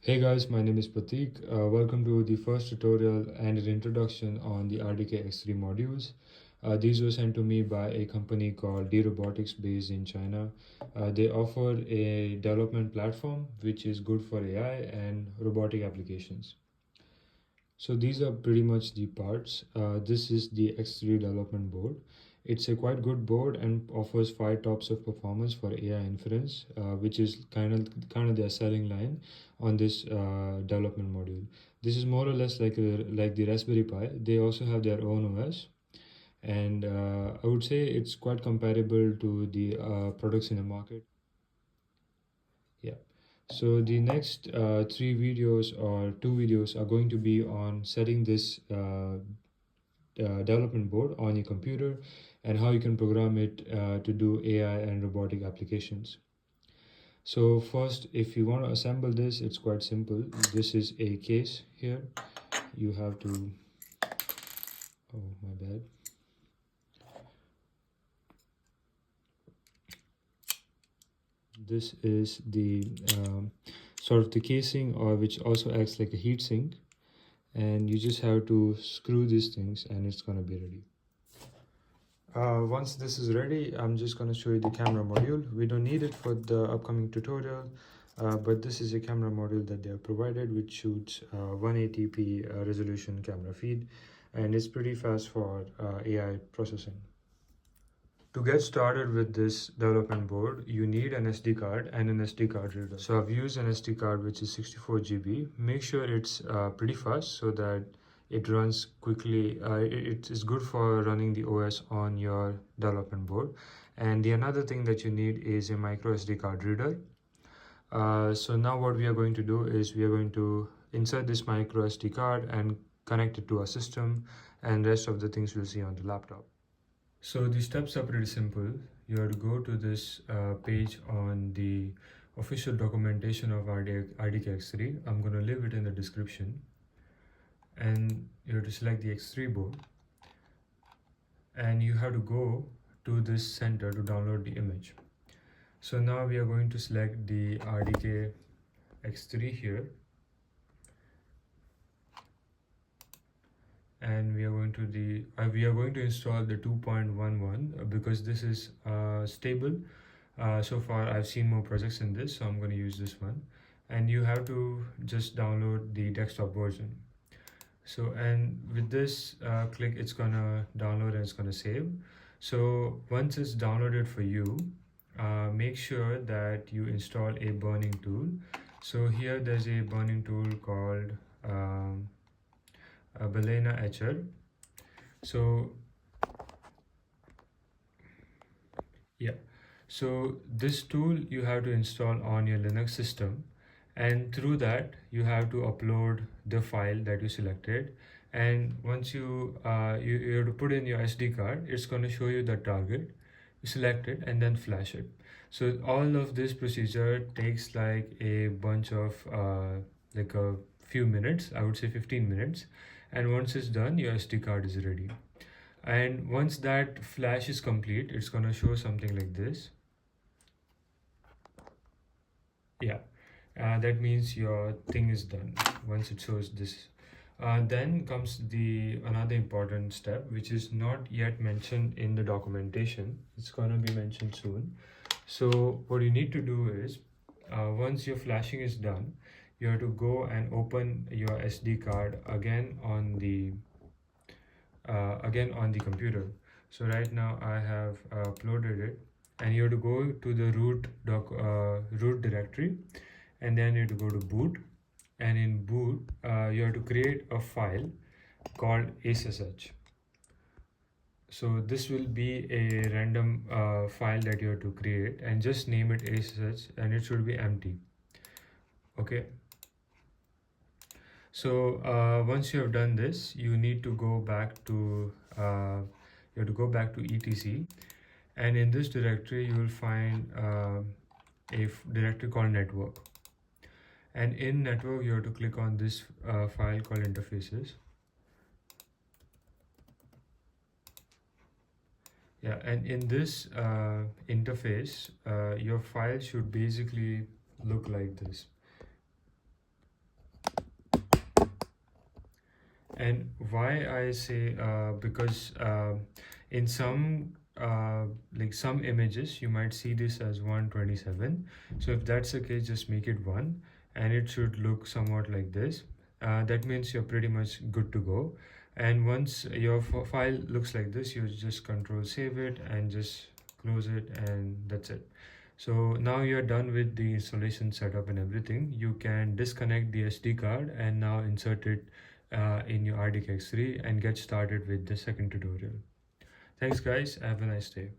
Hey guys, my name is Pratik. Welcome to the first tutorial and an introduction on the RDK X3 modules. These were sent to me by a company called D Robotics based in China. They offer a development platform which is good for AI and robotic applications. So these are pretty much the parts. This is the X3 development board. It's a quite good board and offers 5 tops of performance for AI inference, which is kind of their selling line on this development module. This is more or less like the Raspberry Pi. They also have their own OS, and I would say it's quite comparable to the products in the market. Yeah. So the next 3 videos or 2 videos are going to be on setting this development board on your computer and how you can program it to do AI and robotic applications. So first, if you want to assemble this, it's quite simple. This is a case here. You have to, oh my bad. This is the sort of the casing, or which also acts like a heat sink, and you just have to screw these things and it's gonna be ready. Once this is ready, I'm just going to show you the camera module. We don't need it for the upcoming tutorial, but this is a camera module that they have provided, which shoots 180p resolution camera feed, and it's pretty fast for AI processing. To get started with this development board, you need an SD card and an SD card reader. So I've used an SD card which is 64 GB. Make sure it's pretty fast so that it runs quickly. It is good for running the OS on your development board. And the another thing that you need is a micro SD card reader. So now what we are going to do is we are going to insert this micro SD card and connect it to our system, and rest of the things we'll see on the laptop. So the steps are pretty simple. You have to go to this page on the official documentation of RDK X3. I'm going to leave it in the description. And you have to select the X3 board. And you have to go to this center to download the image. So now we are going to select the RDK X3 here. And we are going to install the 2.11 because this is stable. So far I've seen more projects in this, so I'm going to use this one. And you have to just download the desktop version. So, and with this click, it's gonna download and it's gonna save. So once it's downloaded for you, make sure that you install a burning tool. So here there's a burning tool called Balena Etcher. So yeah, so this tool you have to install on your Linux system, and through that you have to upload the file that you selected. And once you have to put in your SD card, it's going to show you the target. You select it and then flash it. So all of this procedure takes like a bunch of like a few minutes, I would say 15 minutes. And once it's done, your SD card is ready. And once that flash is complete, it's gonna show something like this. Yeah, that means your thing is done once it shows this. Then comes the another important step, which is not yet mentioned in the documentation. It's gonna be mentioned soon. So what you need to do is, once your flashing is done, you have to go and open your SD card again on the computer. So right now I have uploaded it, and you have to go to the root directory, and then you have to go to boot, and in boot you have to create a file called ssh. So this will be a random file that you have to create, and just name it ssh, and it should be empty. Okay. So once you have done this, you need to go back to etc, and in this directory you will find a directory called network, and in network you have to click on this file called interfaces. Yeah, and in this interface your file should basically look like this. And why I say because in some like some images you might see this as 127. So if that's the case, just make it 1, and it should look somewhat like this. That means you're pretty much good to go. And once your file looks like this, you just control save it and just close it, and that's it. So now you're done with the installation setup and everything. You can disconnect the SD card and now insert it in your RDK X3 and get started with the second tutorial. Thanks guys, have a nice day.